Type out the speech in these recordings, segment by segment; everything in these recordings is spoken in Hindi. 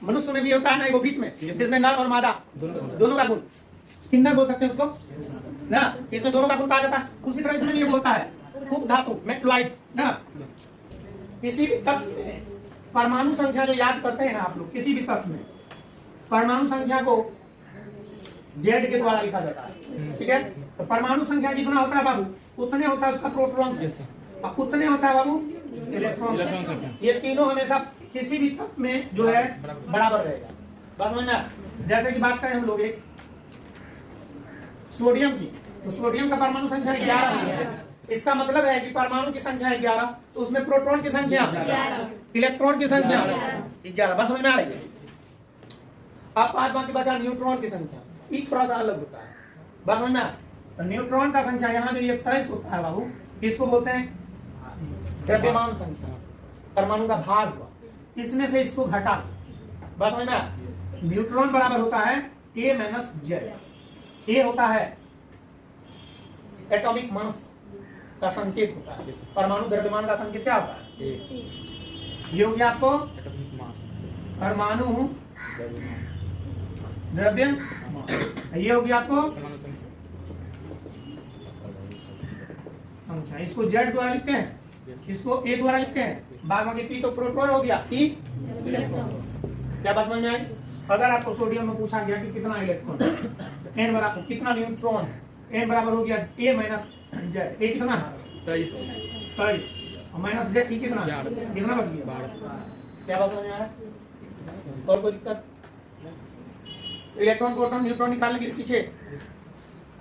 मनुष्य में भी होता है ना, एगो बीच में, जिसमें नर और मादा दोनों का गुण, किन्नर बोल सकते हैं उसको ना, इसमें दोनों का गुण पाया जाता है। उसी तरह इसमें ये होता है खूब धातु मेटलॉइड्स ना। किसी भी तत्व में परमाणु संख्या जो याद करते हैं आप लोग, किसी भी तत्व में परमाणु संख्या को जेड के द्वारा लिखा जाता है, ठीक है। तो परमाणु संख्या जितना होता है बाबू उतने होता है उसका प्रोटॉन और उतने होता है बाबू इलेक्ट्रॉन। ये तीनों हमेशा किसी भी तत्व में जो है बराबर रहेगा। बस समझना, जैसे कि बात करें हम लोग एक सोडियम की, तो सोडियम का परमाणु संख्या 11 है। इसका मतलब है कि परमाणु की संख्या 11, तो उसमें प्रोटॉन की संख्या 11, इलेक्ट्रॉन की संख्या 11। बस समझ में आ रही है। अब बात बाकी बचा न्यूट्रॉन की संख्या, ये थोड़ा सा अलग होता है। बस समझ में आ, तो न्यूट्रॉन का संख्या यहाँ जो ये 23 होता है बाबू, इसको बोलते हैं द्रव्यमान संख्या, परमाणु का भार हुआ, इसमें से इसको घटा। बस समझ में आ, न्यूट्रॉन बराबर होता है A माइनस जेड। ए होता है एटॉमिक मास का संकेत होता है, परमाणु द्रव्यमान का संकेत क्या होता है? ये हो गया आपको परमाणु द्रव्यमान, ये हो गया आपको संख्या। इसको जेड द्वारा लिखते हैं, इसको ए द्वारा लिखते हैं, बाद में पी तो प्रोटॉन हो गया, ई इलेक्ट्रॉन। क्या बात समझ में आई? अगर आपको सोडियम में पूछा गया कि कितना इलेक्ट्रॉन है, तो एन बराबर कितना न्यूट्रॉन है, एन बराबर हो गया ए माइनस जेड। ए कितना है? 23 और माइनस जेड ई कितना बच गया? 12। क्या बात समझ में आया? और कोई दिक्कत? इलेक्ट्रॉन प्रोटॉन न्यूट्रॉन निकालने के लिए सीखे।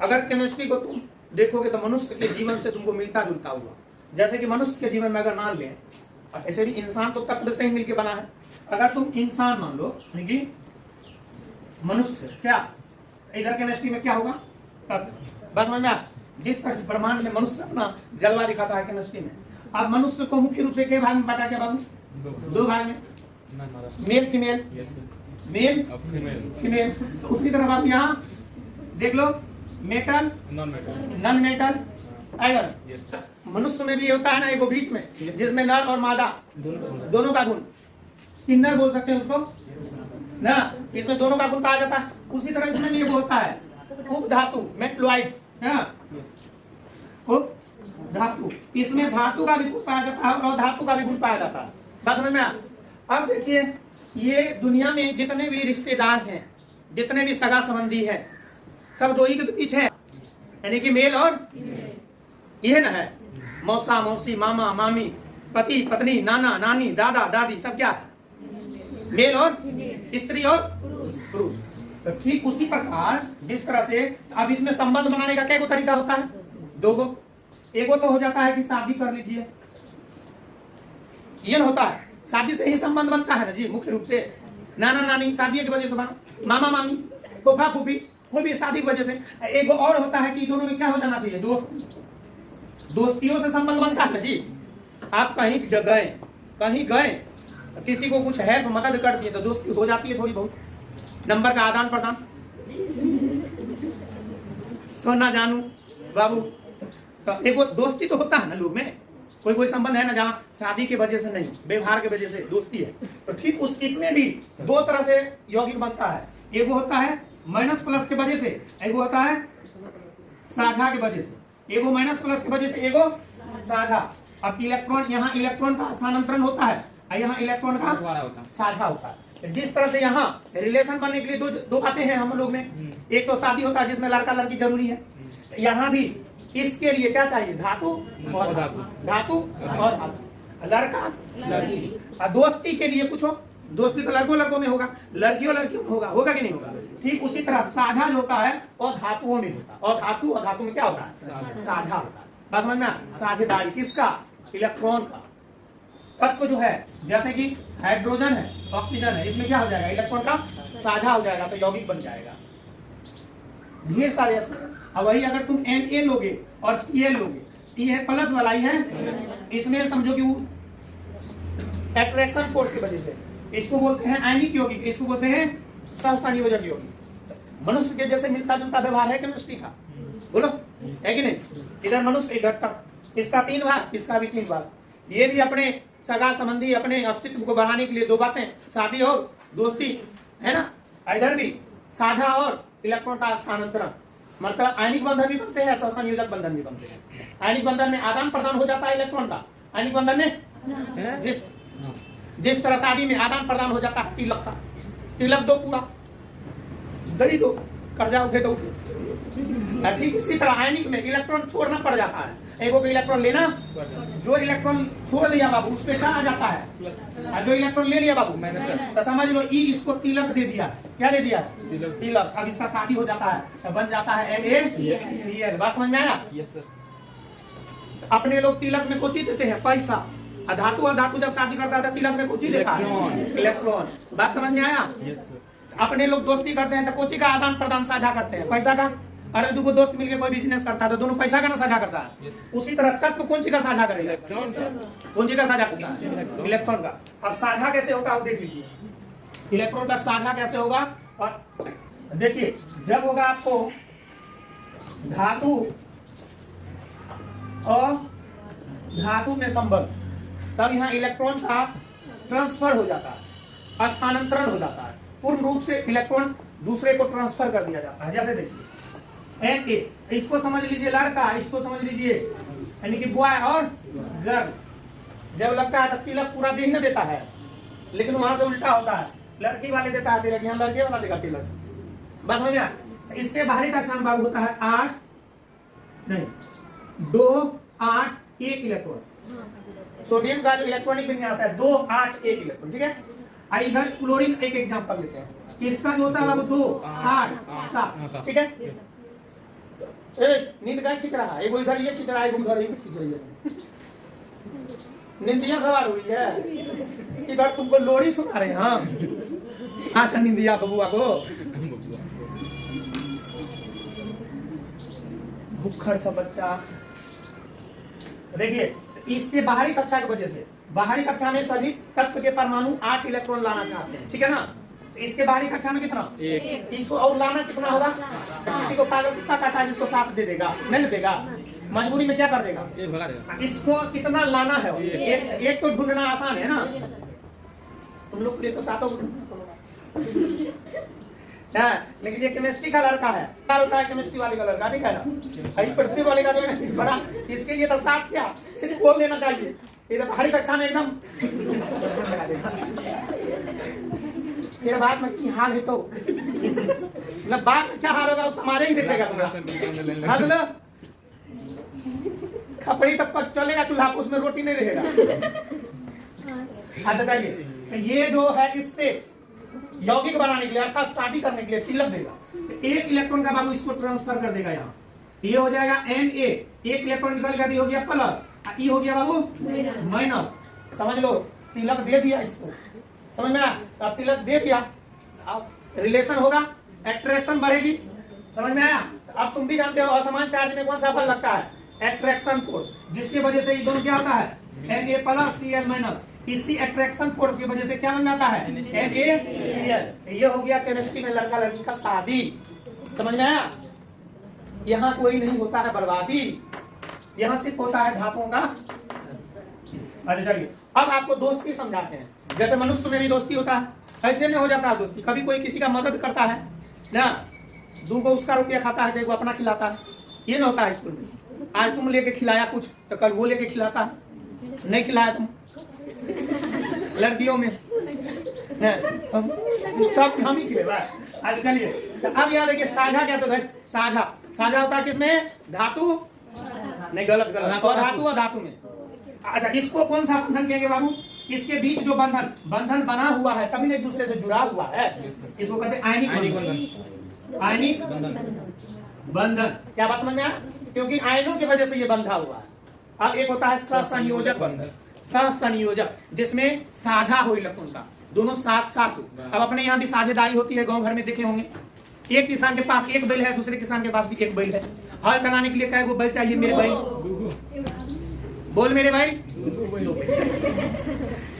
अगर केमिस्ट्री को तुम देखोगे तो मनुष्य के जीवन से तुमको मिलता जुलता हुआ, जैसे कि मनुष्य के जीवन में अगर मान लें, ऐसे भी इंसान तो तत्व से ही मिलकर बना है। अगर तुम इंसान मान लो कि मनुष्य, क्या इधर केमिस्ट्री में क्या होगा? तत्व। बस समझ में आ, जिस तरह ब्रह्मांड में मनुष्य अपना जलवा दिखाता है केमिस्ट्री में। अब मनुष्य को मुख्य रूप से के भाग में बांटा क्या बाबू? 2 भाग में, मेल फीमेल, मेल फीमेल। तो उसी तरह आप यहाँ देख लो, मेटल नॉन मेटल आयरन। मनुष्य में भी होता है ना, एगो बीच में, जिसमें नर और मादा दोनों का गुण, किन्नर बोल सकते हैं उसको ना, इसमें दोनों का गुण पाया जाता है। उसी तरह इसमें भी होता है खूब धातु मेटलॉइड्स, खूब धातु, इसमें धातु का भी गुण पाया जाता है और धातु का भी गुण पाया जाता है। बात समझ में आ? अब देखिए, ये दुनिया में जितने भी रिश्तेदार हैं, जितने भी सगा संबंधी हैं, सब 2 ही के बीच है, यानी कि मेल और ये ना है, मौसा मौसी, मामा मामी, पति पत्नी, नाना नानी, दादा दादी, सब क्या है? मेल और स्त्री और पुरुष। तो ठीक उसी प्रकार जिस तरह से अब इसमें संबंध बनाने का क्या तरीका होता है? 2 गो। एगो तो हो जाता है कि शादी कर लीजिए, ये होता है, शादी से ही संबंध बनता है ना जी, मुख्य रूप से नाना नानी शादी की वजह से बना, मामा मामी, फूफा फूफी, वो भी शादी की वजह से। एक और होता है कि दोनों में क्या हो जाना चाहिए? दोस्तियों से संबंध बनता है जी। आप कहीं गए किसी को कुछ है तो मदद कर दिए तो दोस्ती हो जाती है थोड़ी बहुत, नंबर का आदान प्रदान। सोना जानू बाबू, तो एक दोस्ती तो होता है ना लोग में, कोई संबंध है ना जहाँ शादी की वजह से नहीं, व्यवहार की वजह से दोस्ती है। तो ठीक इसमें भी 2 तरह से यौगिक बनता है। एक होता है माइनस प्लस की वजह से, एक होता है साझा की वजह से। एगो माइनस प्लस की वजह से, एगो साझा। अब इलेक्ट्रॉन, यहाँ इलेक्ट्रॉन का स्थानांतरण होता है, यहाँ इलेक्ट्रॉन का साझा होता है। जिस तरह से यहाँ रिलेशन बनने के लिए दो बातें हैं हम लोग में, एक तो शादी होता है जिसमें लड़का लड़की जरूरी है, यहाँ भी इसके लिए क्या चाहिए? धातु और धातु, धातु और धातु, लड़का लड़की। दोस्ती के लिए कुछ हो, दोस्ती तो लड़कों में होगा, लड़कियों में होगा कि नहीं होगा? ठीक उसी तरह साझा जो होता है और धातुओं में होता है, और धातु में क्या होता है? साझा होता है। बस समझ में? साझेदारी किसका? इलेक्ट्रॉन का। तत्व जो है जैसे कि हाइड्रोजन है, ऑक्सीजन है, इसमें क्या हो जाएगा? इलेक्ट्रॉन का साझा हो जाएगा, तो यौगिक बन जाएगा। ढेर सारे। अब वही अगर तुम Na लोगे और Cl लोगे, ये है प्लस वाला ही है, इसमें समझो कि वो अट्रैक्शन फोर्स की वजह से, इसको बोलते हैं आयनिक यौगिक, इसको बोलते हैं सहसंयोजक यौगिक। मनुष्य के जैसे मिलता जुलता व्यवहार है केमिस्ट्री का, बोलो है कि नहीं? इधर मनुष्य, इधर तक, इसका 3 भाग, इसका भी 3 भाग। ये भी अपने सगा संबंधी, अपने अस्तित्व को बढ़ाने के लिए 2 बातें, शादी और दोस्ती है ना, इधर भी साझा और इलेक्ट्रॉन का स्थानांतरण, मतलब आयनिक बंधन भी बनते हैं, सहसंयोजक बंधन भी बनते हैं। आयनिक बंधन में आदान प्रदान हो जाता है इलेक्ट्रॉन का, आयनिक बंधन में जिस तरह शादी में आदान प्रदान हो जाता है तिलक का, तिलक दो पूरा दही दो, कर्जा उठे तो उठे, ठीक इसी तरह आयनिक में इलेक्ट्रॉन छोड़ना पड़ जाता है, एगो के इलेक्ट्रॉन लेना, जो इलेक्ट्रॉन छोड़ लिया बाबू उस पे क्या आ जाता है, और जो इलेक्ट्रॉन ले लिया बाबू तो समझ लो ई इसको तिलक दे दिया, क्या दे दिया तिलक, अब इसका शादी हो जाता है तो बन जाता है NaCl। बात समझ में आया? Yes sir. अपने लोग तिलक में कोची देते हैं पैसा, और धातु जब शादी करता है तो तिलक में कोची देता है इलेक्ट्रॉन। बात समझ में आया? Yes sir. अपने लोग दोस्ती करते हैं तो कोची का आदान प्रदान साझा करते हैं, पैसा का। अरे दो दोस्त मिलकर कोई बिजनेस करता है तो दोनों पैसा का ना साझा करता है, उसी तरह तत्व कौन सी का साझा करेगा, इलेक्ट्रॉन का। कौन सी का साझा करता है, इलेक्ट्रॉन का। अब साझा कैसे होगा वो देख लीजिए, इलेक्ट्रॉन का साझा कैसे होगा। और देखिए जब होगा आपको धातु और धातु में संबंध, तब यहाँ इलेक्ट्रॉन का ट्रांसफर हो जाता है, स्थानांतरण हो जाता है, पूर्ण रूप से इलेक्ट्रॉन दूसरे को ट्रांसफर कर दिया जाता है। जैसे देखिए Na, इसको समझ लीजिए लड़का, इसको समझ लीजिए यानी कि बॉय और गर्ल। जब लगता है तब तिलक पूरा देह न देता है, लेकिन वहां से उल्टा होता है, लड़की वाले देता है तिलक, यहाँ लड़के वाला देगा तिलक। बस समझ में? इसके बाहरी कक्षांक बाबू होता है 8 नहीं 2 8 1 इलेक्ट्रॉन। सोडियम का जो इलेक्ट्रॉनिक विन्यास है 2 8 1 इलेक्ट्रॉन, ठीक है। और इधर क्लोरीन एक एग्जांपल लेते हैं, इसका जो होता है बाबू 2 8 7, ठीक है। नींद का खींच रहा है, एगो इधर ये खींच रहा है, एगो इधर ये खींच रही है, निंदिया सवार हुई है, इधर तुमको लोरी सुना रहे हैं हम। हाँ निंदिया बबुआ को भूखड़ सा बच्चा। देखिए इसके बाहरी कक्षा की वजह से, बाहरी कक्षा में सभी तत्व के परमाणु 8 इलेक्ट्रॉन लाना चाहते हैं, ठीक है ना। इसके बाहरी कक्षा में कितना 100, और लाना कितना होगा, किसी को पागल कितना काटा है जिसको 7 दे देगा, नहीं देगा, मजबूरी में क्या कर देगा, एक भगा देगा। इसको कितना लाना है, एक तो ढूंढना आसान है ना, तुम लोग के लिए तो 7 लेकिन ये केमिस्ट्री का लड़का है, क्या होता है केमिस्ट्री वाले का लड़का, ठीक है ना। पृथ्वी वाले का जो है बड़ा, इसके लिए तो 7 क्या सिर्फ बोल देना चाहिए, ये तो बाहरी कक्षा में एकदम फिर बाद में की हाल है तो मतलब बाद में क्या हाल होगा उस हमारे ही देखेगा तुम्हारा। हंस लो, खपड़ी तब तक चलेगा चूल्हा, उसमें रोटी नहीं रहेगा। अच्छा चलिए, ये जो है इससे यौगिक बनाने के लिए अर्थात शादी करने के लिए तिलक देगा, 1 इलेक्ट्रॉन का बाबू इसको ट्रांसफर कर देगा यहाँ, ये हो जाएगा Na, 1 इलेक्ट्रॉन निकल गया, ये हो गया प्लस, ये हो गया बाबू माइनस। समझ लो तिलक दे दिया इसको, समझ में आया? अब तिलक दे दिया, अब रिलेशन होगा, एट्रैक्शन बढ़ेगी, समझ में आया? अब तुम भी जानते हो असमान चार्ज में कौन सा बल लगता है, एट्रैक्शन फोर्स, जिसकी वजह से ये दोनों क्या होता है Na प्लस Cl माइनस। इसी एट्रैक्शन फोर्स की वजह से क्या बन जाता है NaCl। ये हो गया केमिस्ट्री में लड़का लड़की का शादी, समझ में आया? यहाँ कोई नहीं होता है बर्बादी, यहाँ सिर्फ होता है धातुओं का। अरे चलिए अब आपको दोस्ती समझाते हैं, जैसे मनुष्य में भी दोस्ती होता है, ऐसे में हो जाता है दोस्ती। कभी कोई किसी का मदद करता है ना, 2 को उसका रुपया खाता है, 1 को अपना खिलाता है, ये ना होता है स्कूल में। आज तुम लेके खिलाया कुछ तो कल वो लेके खिलाता है, नहीं खिलाया तुम लड़कियों में सब हम ही खिले। आज चलिए अब याद है कि साझा कैसे है, साझा होता है किसमें, धातु नहीं, गलत और धातु और धातु में। अच्छा इसको कौन सा बंधन कहेंगे बाबू, इसके बीच जो बंधन बना हुआ है तभी एक दूसरे से जुड़ा हुआ है, इसको कहते हैं आयनिक बंधन। आयनिक बंधन क्या बात समझ में आया? क्योंकि आयनों की वजह से ये बंधा हुआ है। अब एक होता है सहसंयोजक बंधन, सहसंयोजक जिसमें साझा हो इलेक्ट्रॉन का, दोनों साथ साथ हो। अब अपने यहाँ भी साझेदारी होती है, गांव घर में देखे होंगे, एक किसान के पास 1 बैल है, दूसरे किसान के पास भी 1 बैल है। हल चलाने के लिए कई गो बैल चाहिए मेरे भाई, बोल मेरे भाई।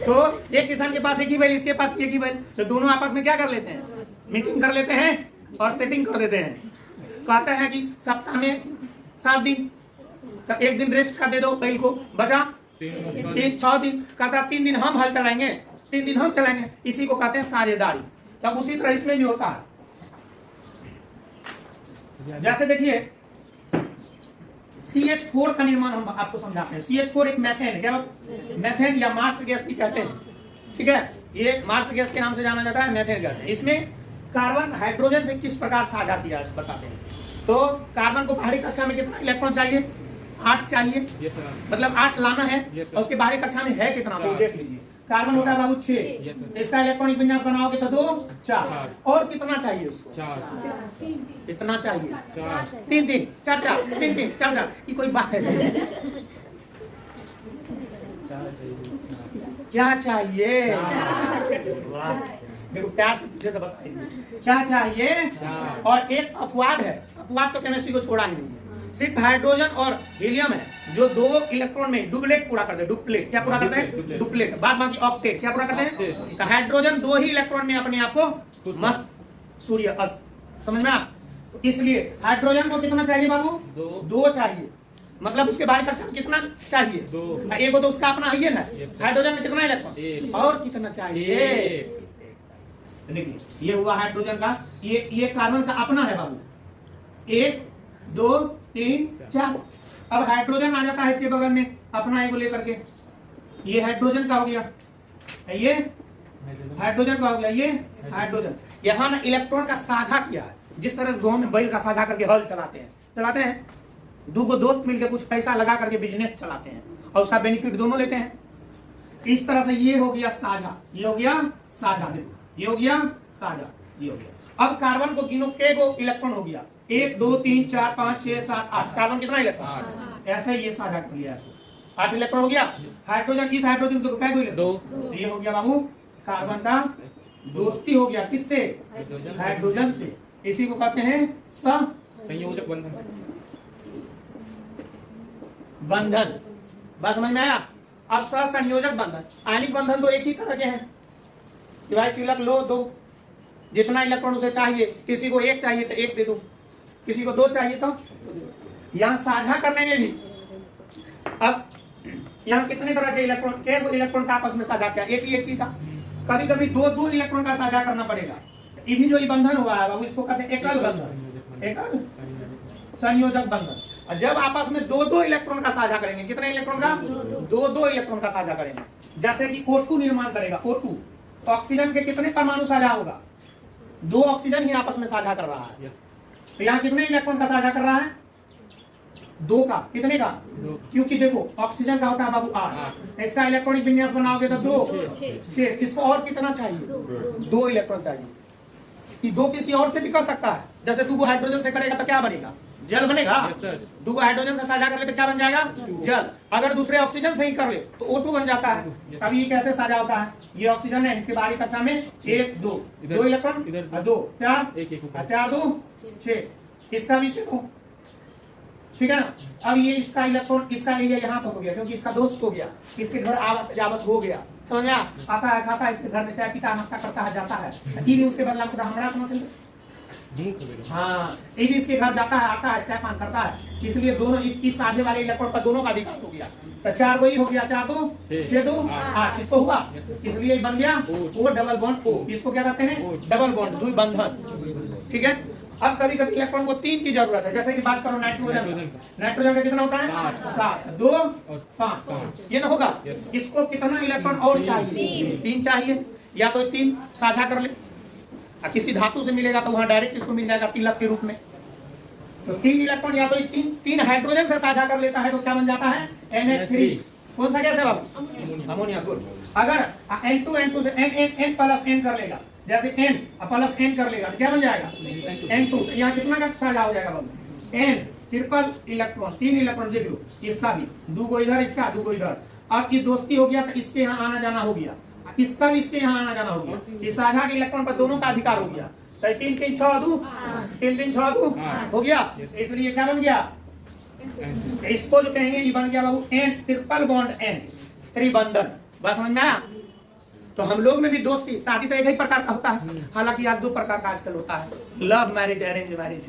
तो एक किसान के पास 1 ही बैल, इसके पास 1 ही बैल, तो दोनों आपस में क्या कर लेते हैं, मीटिंग कर लेते हैं और सेटिंग कर देते हैं। कहते हैं कि सप्ताह में 7 दिन, तो 1 दिन रेस्ट कर दे दो बैल को, बचा 6 दिन। कहता 3 दिन हम हल चलाएंगे 3 दिन हम चलाएंगे, इसी को कहते हैं साझेदारी। तब उसी तरह इसमें भी होता है। जैसे देखिए CH4 का निर्माण हम आपको समझाते हैं। CH4 एक मैथेन है, क्या मैथेन या मार्स गैस भी कहते हैं, ठीक है। ये मार्स गैस के नाम से जाना जाता है, मैथेन गैस है। इसमें कार्बन हाइड्रोजन से किस प्रकार साझा किया है बताते हैं। तो कार्बन को बाहरी कक्षा में कितना इलेक्ट्रॉन चाहिए? 8 चाहिए, मतलब 8 लाना है। और उसके बाहरी कक्षा में है कितना तो देख लीजिए। कार्बन होता है बाबू 6, इसका इलेक्ट्रॉनिक विन्यास बनाओगे तो 2 4, और कितना चाहिए उसको? 4, कितना चाहिए? 3 3 4 4 3 3 4 4। ये कोई बात है? क्या चाहिए? देखो प्यार से पूछे तो बताइए क्या चाहिए। और एक अपवाद है, अपवाद तो केमिस्ट्री को छोड़ा ही नहीं है। सिर्फ हाइड्रोजन और हीलियम है जो 2 इलेक्ट्रॉन में डुप्लेट पूरा करते हैं। डुप्लेट क्या पूरा करते हैं? डुप्लेट। बाद बाकी ऑक्टेट क्या पूरा करते हैं? तो हाइड्रोजन 2 ही इलेक्ट्रॉन में अपने आप को मस्त सूर्य अस्त, समझ में आप। तो इसलिए हाइड्रोजन को कितना चाहिए बाबू? 2 चाहिए, मतलब उसके बाहरी कक्षा में कितना चाहिए? 2। एक तो उसका अपना ही है ना। हाइड्रोजन में कितना इलेक्ट्रॉन और कितना चाहिए? देखिए ये हुआ हाइड्रोजन का, ये कार्बन का अपना है बाबू। 1 2 3 4। अब हाइड्रोजन आ जाता है इसके बगल में अपना एगो लेकर के। ये हाइड्रोजन का हो गया, ये हाइड्रोजन का हो गया, ये हाइड्रोजन। यहाँ ना इलेक्ट्रॉन का साझा किया है, जिस तरह गांव में बैल का साझा करके हल चलाते हैं 2 को दोस्त मिलकर कुछ पैसा लगा करके बिजनेस चलाते हैं और उसका बेनिफिट दोनों लेते हैं। इस तरह से ये हो गया साझा, ये हो गया साझा, देखो ये हो गया साझा, ये हो गया। अब कार्बन को गिनो, के गो इलेक्ट्रॉन हो गया? 1 2 3 4 5 6 7 8। कार्बन कितना इलेक्ट्रॉन? ऐसे ये साझा कर लिया, ऐसे 8 इलेक्ट्रॉन हो गया। हाइड्रोजन, इस हाइड्रोजन को क्या बोले? 2। ये हो गया बाबू कार्बन का दोस्ती हो गया, किससे? हाइड्रोजन से। इसी को कहते हैं संयोजक बंधन। बात समझ में आया? अब संयोजक बंधन, आयनिक बंधन तो एक ही तरह के हैं कि भाई तिलक लो 2, जितना इलेक्ट्रॉन उसे चाहिए। किसी को 1 चाहिए तो 1 दे दो, किसी को 2 चाहिए तो यहाँ साझा करने में भी अब यहाँ कितने तरह के इलेक्ट्रॉन, के इलेक्ट्रॉन का आपस में साझा किया? एक ही था। कभी कभी 2 इलेक्ट्रॉन का साझा करना पड़ेगा। ये भी जो बंधन हुआ है बाबू, इसको कहते हैं एकल बंधन, एकल संयोजक बंधन। और जब आपस में 2 इलेक्ट्रॉन का साझा करेंगे, कितने इलेक्ट्रॉन का? 2 इलेक्ट्रॉन का साझा करेंगे। जैसे कि O2 निर्माण करेगा, O2 तो ऑक्सीजन के कितने परमाणु साझा होगा? 2 ऑक्सीजन ही आपस में साझा कर रहा है। तो यहाँ कितने इलेक्ट्रॉन का साझा कर रहा है? 2 का। कितने का? 2। क्योंकि देखो ऑक्सीजन का होता है बाबू 8, इसका इलेक्ट्रॉनिक विन्यास बनाओगे तो 2 6। इसको और कितना चाहिए? 2 इलेक्ट्रॉन चाहिए। कि 2 किसी और से भी कर सकता है, जैसे 2 हाइड्रोजन से करेगा तो क्या बनेगा? जल बनेगा। 2 हाइड्रोजन से साझा कर ले तो क्या बन जाएगा? जल। अगर दूसरे ऑक्सीजन से ही कर ले तो O2 बन जाता है। तब ये कैसे साझा होता है? ये ऑक्सीजन है, इसके बाहरी कक्षा में 1 2 इलेक्ट्रॉन, 2 4 4 2 6। इसका भी देखो, ठीक है ना। अब ये इसका इलेक्ट्रॉन, इसका एरिया यहाँ तो हो गया क्योंकि इसका दोस्त हो गया, इसके घर आवत जावत हो गया, समझ में आता है, खाता है, इसके घर में चाय पीता नाश्ता करता है, जाता है। ये भी उसके बदला खुदा हमारा हाँ, ये भी इसके घर जाता है, आता है, चाय पान करता है। इसलिए दोनों इस साझे वाले इलेक्ट्रॉन पर दोनों का अधिकार हो गया। तो 4 वही हो गया, 4 2 6 2 8। इसको हुआ, इसलिए बन गया O डबल बॉन्ड O। इसको क्या कहते हैं? डबल बॉन्ड, द्विबंधन, ठीक है। अब कभी कभी इलेक्ट्रॉन को 3 की जरूरत है, जैसे कि बात करो नाइट्रोजन। नाइट्रोजन का कितना होता है? 7 2 5। ये ना होगा, इसको कितना इलेक्ट्रॉन और चाहिए? 3 चाहिए। या तो 3 साझा कर ले, किसी धातु से मिलेगा तो वहां डायरेक्ट इसको मिल जाएगा तिलक के रूप में। तो 3 इलेक्ट्रॉन या तो 3 हाइड्रोजन से साझा कर लेता है तो क्या बन जाता है? NH3। कौन सा गैस है बाबू? अमोनिया। गुड। अगर N2 से N प्लस N कर लेगा, जैसे N प्लस N कर लेगा तो क्या बन जाएगा? N2। यहाँ कितना का साझा हो जाएगा बाबू? N ट्रिपल इलेक्ट्रॉन, 3 इलेक्ट्रॉन देख लो, इसका भी 2 इधर, इसका 2 इधर। अब ये दोस्ती हो गया तो इसके यहाँ आना जाना हो गया, इसका भी इसके यहाँ आना जाना हो गया। इस साझा के इलेक्ट्रॉन पर दोनों का अधिकार हो गया। तो 3 3 6 2 3 3 6 2 हो गया। इसलिए क्या बन गया? इसको जो कहेंगे ये बन गया बाबू N ट्रिपल बॉन्ड N, त्रिबंधन। बात समझ में आया? तो हम लोग में भी दोस्ती, शादी तो एक ही प्रकार का होता है, हालांकि आज 2 प्रकार का आजकल होता है, लव मैरिज, अरेंज मैरिज।